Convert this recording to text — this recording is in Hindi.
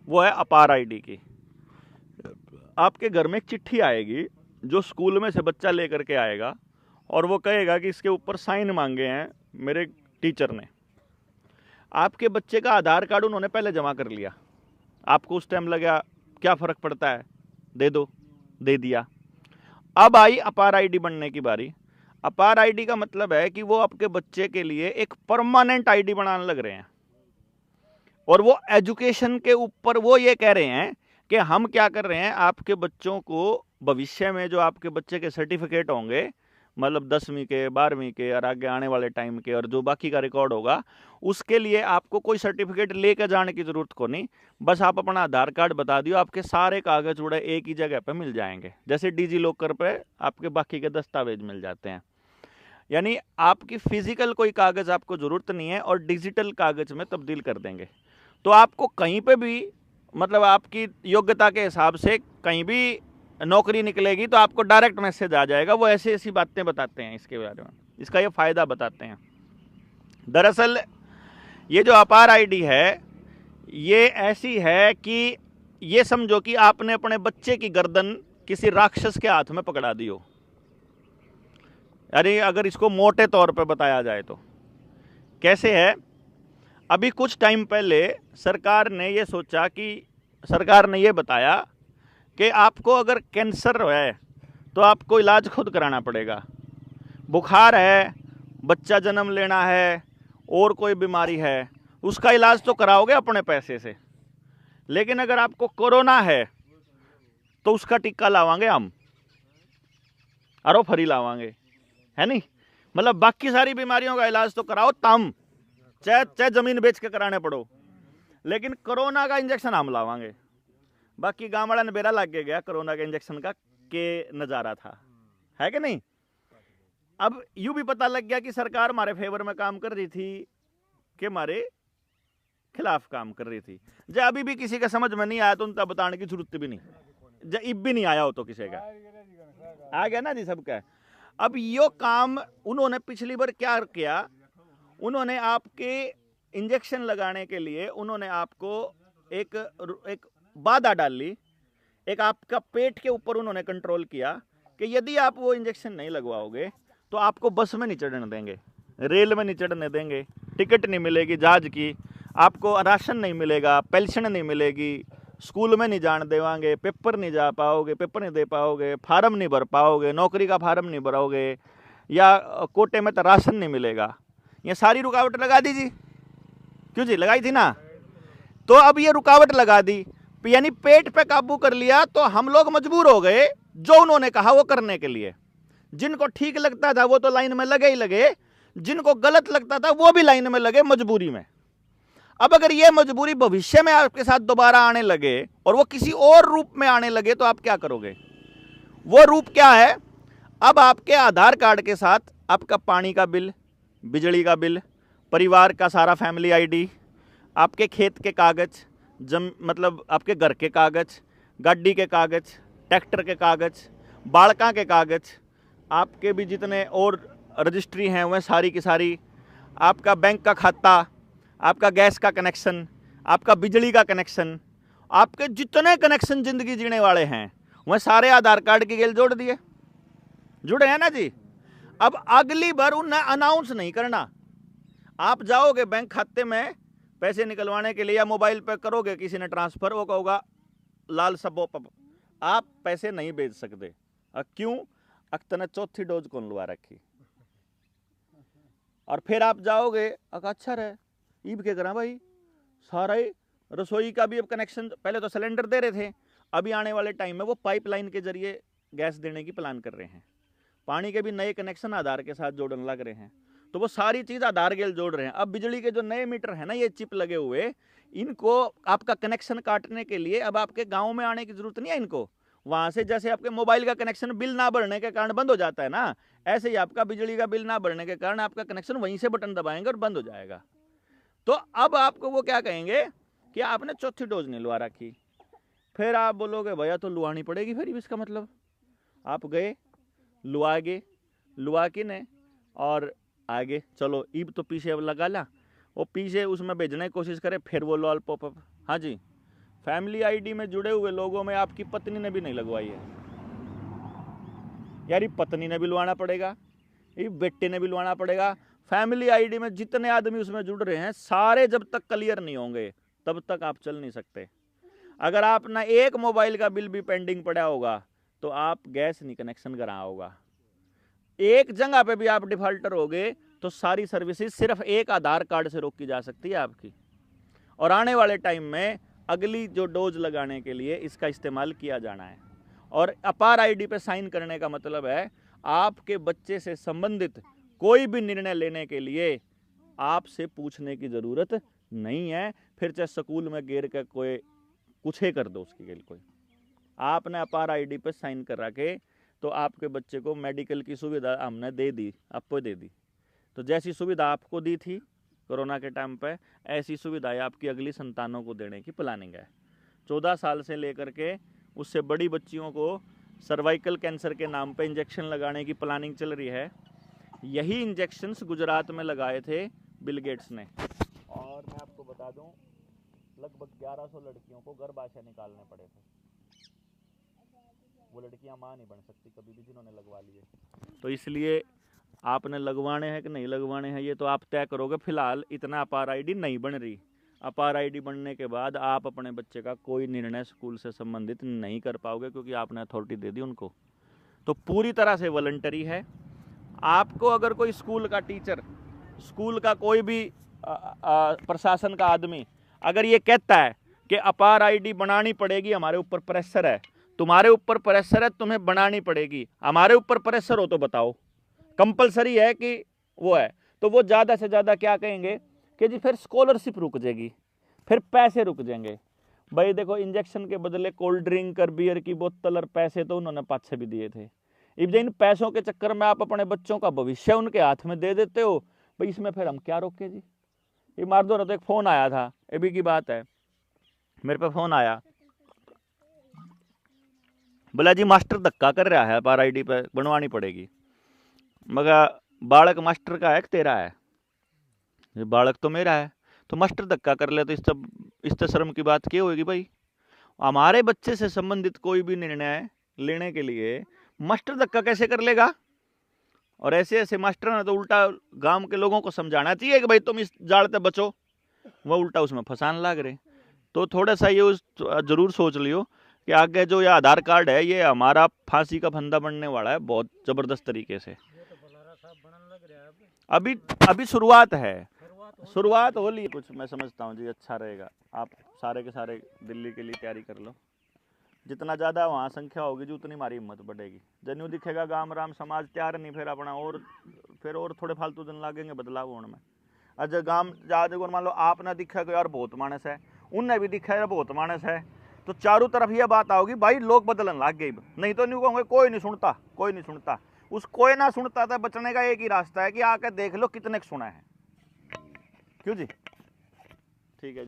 वो है अपार आईडी की। आपके घर में एक चिट्ठी आएगी जो स्कूल में से बच्चा लेकर के आएगा और वो कहेगा कि इसके ऊपर साइन मांगे हैं मेरे टीचर ने। आपके बच्चे का आधार कार्ड उन्होंने पहले जमा कर लिया, आपको उस टाइम लगा क्या फ़र्क पड़ता है, दे दो, दे दिया। अब आई अपार आईडी बनने की बारी। अपार आईडी का मतलब है कि वो आपके बच्चे के लिए एक परमानेंट आईडी बनाने लग रहे हैं और वो एजुकेशन के ऊपर वो ये कह रहे हैं कि हम क्या कर रहे हैं, आपके बच्चों को भविष्य में जो आपके बच्चे के सर्टिफिकेट होंगे, मतलब 10वीं के, 12वीं के और आगे आने वाले टाइम के और जो बाकी का रिकॉर्ड होगा, उसके लिए आपको कोई सर्टिफिकेट लेकर जाने की ज़रूरत को नहीं। बस आप अपना आधार कार्ड बता दियो, आपके सारे कागज उड़े एक ही जगह पे मिल जाएंगे, जैसे डिजी लॉकर पे आपके बाकी के दस्तावेज मिल जाते हैं। यानी आपकी फिजिकल कोई कागज आपको ज़रूरत नहीं है और डिजिटल कागज में तब्दील कर देंगे। तो आपको कहीं पे भी, मतलब आपकी योग्यता के हिसाब से कहीं भी नौकरी निकलेगी तो आपको डायरेक्ट मैसेज आ जाएगा। वो ऐसी ऐसी बातें बताते हैं इसके बारे में, इसका ये फ़ायदा बताते हैं। दरअसल ये जो अपार आईडी है ये ऐसी है कि ये समझो कि आपने अपने बच्चे की गर्दन किसी राक्षस के हाथ में पकड़ा दी हो। अरे अगर इसको मोटे तौर पे बताया जाए तो कैसे है, अभी कुछ टाइम पहले सरकार ने ये सोचा कि सरकार ने ये बताया कि आपको अगर कैंसर है तो आपको इलाज खुद कराना पड़ेगा, बुखार है, बच्चा जन्म लेना है और कोई बीमारी है उसका इलाज तो कराओगे अपने पैसे से, लेकिन अगर आपको कोरोना है तो उसका टीका लावांगे हम, अरो फरी लावांगे, है नहीं। मतलब बाकी सारी बीमारियों का इलाज तो कराओ तम, चाहे चाहे जमीन बेच के कराने पड़ो, लेकिन कोरोना का इंजेक्शन हम लावांगे। बाकी गाँव वाला ने बेरा लग गया कोरोना के इंजेक्शन का के नज़ारा था, है कि नहीं। अब यूं भी पता लग गया कि सरकार हमारे फेवर में काम कर रही थी कि हमारे खिलाफ काम कर रही थी। जब अभी भी किसी का समझ में नहीं आया तो उनका बताने की जरूरत भी नहीं, जब इब भी नहीं आया हो तो किसी का आ गया ना जी सबका। अब यो काम उन्होंने पिछली बार क्या किया, उन्होंने आपके इंजेक्शन लगाने के लिए उन्होंने आपको एक बाधा डाली, एक आपका पेट के ऊपर उन्होंने कंट्रोल किया कि यदि आप वो इंजेक्शन नहीं लगवाओगे तो आपको बस में नहीं चढ़ने देंगे, रेल में नहीं चढ़ने देंगे, टिकट नहीं मिलेगी जहाज की, आपको राशन नहीं मिलेगा, पेंशन नहीं मिलेगी, स्कूल में नहीं जाने देवांगे, पेपर नहीं जा पाओगे, पेपर नहीं दे पाओगे, फार्म नहीं भर पाओगे, नौकरी का फार्म नहीं भरोगे, या कोटे में तो राशन नहीं मिलेगा। ये सारी रुकावट लगा दी जी, क्यों जी लगाई थी ना। तो अब ये रुकावट लगा दी, यानी पेट पे काबू कर लिया, तो हम लोग मजबूर हो गए जो उन्होंने कहा वो करने के लिए। जिनको ठीक लगता था वो तो लाइन में लगे ही लगे, जिनको गलत लगता था वो भी लाइन में लगे मजबूरी में। अब अगर ये मजबूरी भविष्य में आपके साथ दोबारा आने लगे और वो किसी और रूप में आने लगे तो आप क्या करोगे। वो रूप क्या है, अब आपके आधार कार्ड के साथ आपका पानी का बिल, बिजली का बिल, परिवार का सारा फैमिली आईडी, आपके खेत के कागज, मतलब आपके घर के कागज, गाड़ी के कागज, ट्रैक्टर के कागज, बालका के कागज, आपके भी जितने और रजिस्ट्री हैं वह सारी की सारी, आपका बैंक का खाता, आपका गैस का कनेक्शन, आपका बिजली का कनेक्शन, आपके जितने कनेक्शन जिंदगी जीने वाले हैं वह सारे आधार कार्ड की गेल जोड़ दिए, जुड़े हैं ना जी। अब अगली बार उन्हें अनाउंस नहीं करना, आप जाओगे बैंक खाते में पैसे निकलवाने के लिए या मोबाइल पे करोगे किसी ने ट्रांसफर, वो कहोगा लाल सबो आप पैसे नहीं भेज सकते। क्यों, अक्तने चौथी डोज कौन लगा रखी। और फिर आप जाओगे, अच्छा रहे ईब के करा भाई, सारा ही रसोई का भी अब कनेक्शन, पहले तो सिलेंडर दे रहे थे, अभी आने वाले टाइम में वो पाइपलाइन के जरिए गैस देने की प्लान कर रहे हैं, पानी के भी नए कनेक्शन आधार के साथ जोड़ने लग रहे हैं, तो वो सारी चीज़ आधार गेल जोड़ रहे हैं। अब बिजली के जो नए मीटर है ना, ये चिप लगे हुए, इनको आपका कनेक्शन काटने के लिए अब आपके गाँव में आने की जरूरत नहीं है इनको, वहाँ से जैसे आपके मोबाइल का कनेक्शन बिल ना भरने के कारण बंद हो जाता है ना, ऐसे ही आपका बिजली का बिल ना भरने के कारण आपका कनेक्शन वहीं से बटन दबाएंगे और बंद हो जाएगा। तो अब आपको वो क्या कहेंगे कि आपने चौथी डोज नहीं लगा रखी, फिर आप बोलोगे भैया तो लुआनी पड़ेगी, फिर इसका मतलब आप गए लुआ के ने और आगे चलो ईब तो पीछे अब लगा ला, वो पीछे उसमें भेजने की कोशिश करे, फिर वो लॉल पॉपअप, हाँ जी फैमिली आईडी में जुड़े हुए लोगों में आपकी पत्नी ने भी नहीं लगवाई है। यार ये पत्नी ने भी लवाना पड़ेगा, ये बेटे ने भी लवाना पड़ेगा। फैमिली आईडी में जितने आदमी उसमें जुड़ रहे हैं सारे जब तक क्लियर नहीं होंगे तब तक आप चल नहीं सकते। अगर आपने एक मोबाइल का बिल भी पेंडिंग पड़ा होगा तो आप गैस नहीं कनेक्शन करा होगा। एक जगह पे भी आप डिफॉल्टर हो गए तो सारी सर्विसेज सिर्फ एक आधार कार्ड से रोकी जा सकती है आपकी। और आने वाले टाइम में अगली जो डोज लगाने के लिए इसका इस्तेमाल किया जाना है। और अपार आईडी पे साइन करने का मतलब है आपके बच्चे से संबंधित कोई भी निर्णय लेने के लिए आपसे पूछने की ज़रूरत नहीं है। फिर चाहे स्कूल में गिर के कोई कुछ ही कर दो उसके लिए, कोई आपने अपार आईडी पे साइन कर रखे तो आपके बच्चे को मेडिकल की सुविधा हमने दे दी, आपको दे दी। तो जैसी सुविधा आपको दी थी कोरोना के टाइम पे, ऐसी सुविधाएं आपकी अगली संतानों को देने की प्लानिंग है। 14 साल से लेकर के उससे बड़ी बच्चियों को सर्वाइकल कैंसर के नाम पे इंजेक्शन लगाने की प्लानिंग चल रही है। यही इंजेक्शन्स गुजरात में लगाए थे बिल गेट्स ने। और मैं आपको बता दूं लगभग 1100 लड़कियों को गर्भाशय निकालने पड़े थे। वो लड़कियां मां नहीं बन सकती कभी भी जिन्होंने लगवा लिए। तो इसलिए आपने लगवाने हैं कि नहीं लगवाने हैं ये तो आप तय करोगे। फिलहाल इतना अपार आईडी नहीं बन रही। अपार आईडी बनने के बाद आप अपने बच्चे का कोई निर्णय स्कूल से संबंधित नहीं कर पाओगे क्योंकि आपने अथॉरिटी दे दी उनको। तो पूरी तरह से वॉलंटरी है। आपको अगर कोई स्कूल का टीचर, स्कूल का कोई भी प्रशासन का आदमी अगर ये कहता है कि अपार आईडी बनानी पड़ेगी, हमारे ऊपर प्रेशर है, तुम्हारे ऊपर प्रेशर है, तुम्हें बनानी पड़ेगी, हमारे ऊपर प्रेशर हो तो बताओ, कंपलसरी है कि वो है, तो वो ज़्यादा से ज़्यादा क्या कहेंगे कि जी फिर स्कॉलरशिप रुक जाएगी, फिर पैसे रुक जाएंगे। भाई देखो इंजेक्शन के बदले कोल्ड ड्रिंक और बियर की बोतल और पैसे तो उन्होंने पाछे भी दिए थे। अब इन पैसों के चक्कर में आप अपने बच्चों का भविष्य उनके हाथ में दे देते हो। भाई इसमें फिर हम क्या रोके जी। ये मार दो ना। तो एक फ़ोन आया था, अभी की बात है, मेरे पे फ़ोन आया, बोला जी मास्टर धक्का कर रहा है, अपार आईडी पे बनवानी पड़ेगी। मगर बालक मास्टर का है कि तेरा है? ये बालक तो मेरा है। तो मास्टर धक्का कर ले तो इस तो शर्म की बात क्या होगी भाई। हमारे बच्चे से संबंधित कोई भी निर्णय लेने के लिए मास्टर धक्का कैसे कर लेगा? और ऐसे ऐसे मास्टर ने तो उल्टा गांव के लोगों को समझाना चाहिए कि भाई तुम इस जाल से बचो, वह उल्टा उसमें फंसान लाग रहे। तो थोड़ा सा ये जरूर सोच लियो कि आगे जो ये आधार कार्ड है ये हमारा फांसी का फंदा बनने वाला है बहुत जबरदस्त तरीके से। अभी शुरुआत है, शुरुआत हो ली कुछ। मैं समझता हूँ जी अच्छा रहेगा। आप सारे के सारे दिल्ली के लिए तैयारी कर लो। जितना ज़्यादा वहाँ संख्या होगी जी उतनी हमारी हिम्मत बढ़ेगी। जन्यू दिखेगा गांव राम समाज तैयार नहीं, फिर अपना और थोड़े फालतू दिन लागेंगे बदलाव होने में। अजय गांव जा मान लो आपने दिखा कि यार बहुत मानस है, उनने भी दिखा यार बहुत मानस है, तो चारों तरफ यह बात आओगी भाई लोग बदलन लाग गए। नहीं तो नहीं कहूँगे कोई नहीं सुनता, कोई नहीं सुनता। उस कोई ना सुनता था बचने का एक ही रास्ता है कि आके देख लो कितने सुना है। क्यों जी?